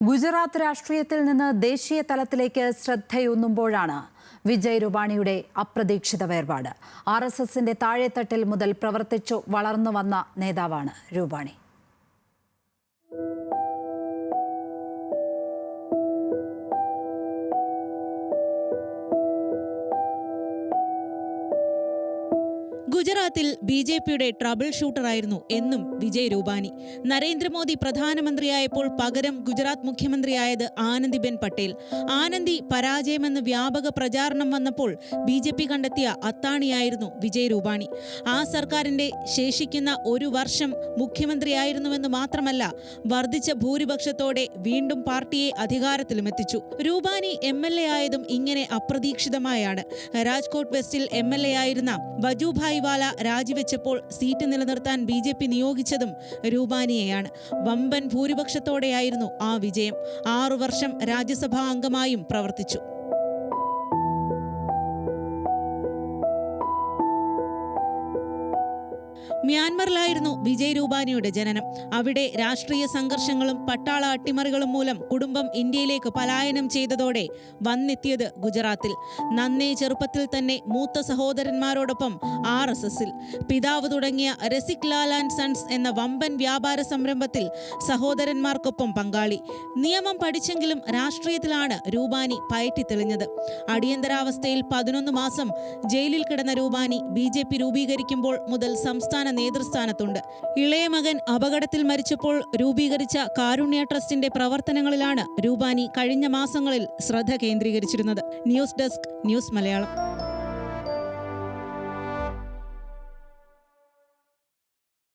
ഗുജറാത്ത് രാഷ്ട്രീയത്തിൽ നിന്ന് ദേശീയ തലത്തിലേക്ക് ശ്രദ്ധയൂന്നുമ്പോഴാണ് വിജയ് രൂപാണിയുടെ അപ്രതീക്ഷിത വേർപാട്. RSSന്റെ താഴെത്തട്ടിൽ മുതൽ പ്രവർത്തിച്ചു വളർന്നു വന്ന നേതാവാണ് രൂപാണി. ഗുജറാത്തിൽ BJPയുടെ ട്രബിൾ ഷൂട്ടറായിരുന്നു എന്നും വിജയ് രൂപാണി. നരേന്ദ്രമോദി പ്രധാനമന്ത്രിയായപ്പോൾ പകരം ഗുജറാത്ത് മുഖ്യമന്ത്രിയായത് ആനന്ദിബെൻ പട്ടേൽ. ആനന്ദി പരാജയമെന്ന് വ്യാപക പ്രചാരണം വന്നപ്പോൾ BJP കണ്ടെത്തിയ അത്താണിയായിരുന്നു വിജയ് രൂപാണി. ആ സർക്കാരിന്റെ ശേഷിക്കുന്ന ഒരു വർഷം മുഖ്യമന്ത്രിയായിരുന്നുവെന്ന് മാത്രമല്ല, വർദ്ധിച്ച ഭൂരിപക്ഷത്തോടെ വീണ്ടും പാർട്ടിയെ അധികാരത്തിലുമെത്തിച്ചു. രൂപാണി MLA ആയതും ഇങ്ങനെ അപ്രതീക്ഷിതമായാണ്. രാജ്കോട്ട് വെസ്റ്റിൽ MLA ആയിരുന്ന വജൂഭായ് വാല രാജിവെച്ചപ്പോൾ സീറ്റ് നിലനിർത്താൻ BJP നിയോഗിച്ചതും രൂപാനിയെയാണ്. വമ്പൻ ഭൂരിപക്ഷത്തോടെയായിരുന്നു ആ വിജയം. 6 വർഷം രാജ്യസഭാ അംഗമായും പ്രവർത്തിച്ചു. മ്യാൻമറിലായിരുന്നു വിജയ് രൂപാനിയുടെ ജനനം. അവിടെ രാഷ്ട്രീയ സംഘർഷങ്ങളും പട്ടാള അട്ടിമറികളും മൂലം കുടുംബം ഇന്ത്യയിലേക്ക് പലായനം ചെയ്തതോടെ വന്നെത്തിയത് ഗുജറാത്തിൽ. നന്നേ ചെറുപ്പത്തിൽ തന്നെ മൂത്ത സഹോദരന്മാരോടൊപ്പം RSSൽ പിതാവ് തുടങ്ങിയ രസിക് ലാൽ ആൻഡ് സൺസ് എന്ന വമ്പൻ വ്യാപാര സംരംഭത്തിൽ സഹോദരന്മാർക്കൊപ്പം പങ്കാളി. നിയമം പഠിച്ചെങ്കിലും രാഷ്ട്രീയത്തിലാണ് രൂപാനി പയറ്റിത്തെളിഞ്ഞത്. അടിയന്തരാവസ്ഥയിൽ 11 മാസം ജയിലിൽ കിടന്ന രൂപാനി BJP രൂപീകരിക്കുമ്പോൾ മുതൽ സംസ്ഥാന നേതൃസ്ഥാനത്തുണ്ട്. ഇളയ മകൻ അപകടത്തിൽ മരിച്ചപ്പോൾ രൂപീകരിച്ച കാരുണ്യ ട്രസ്റ്റിന്റെ പ്രവർത്തനങ്ങളിലാണ് രൂപാനി കഴിഞ്ഞ മാസങ്ങളിൽ ശ്രദ്ധ കേന്ദ്രീകരിച്ചിരുന്നത്. News desk, news Malayalam.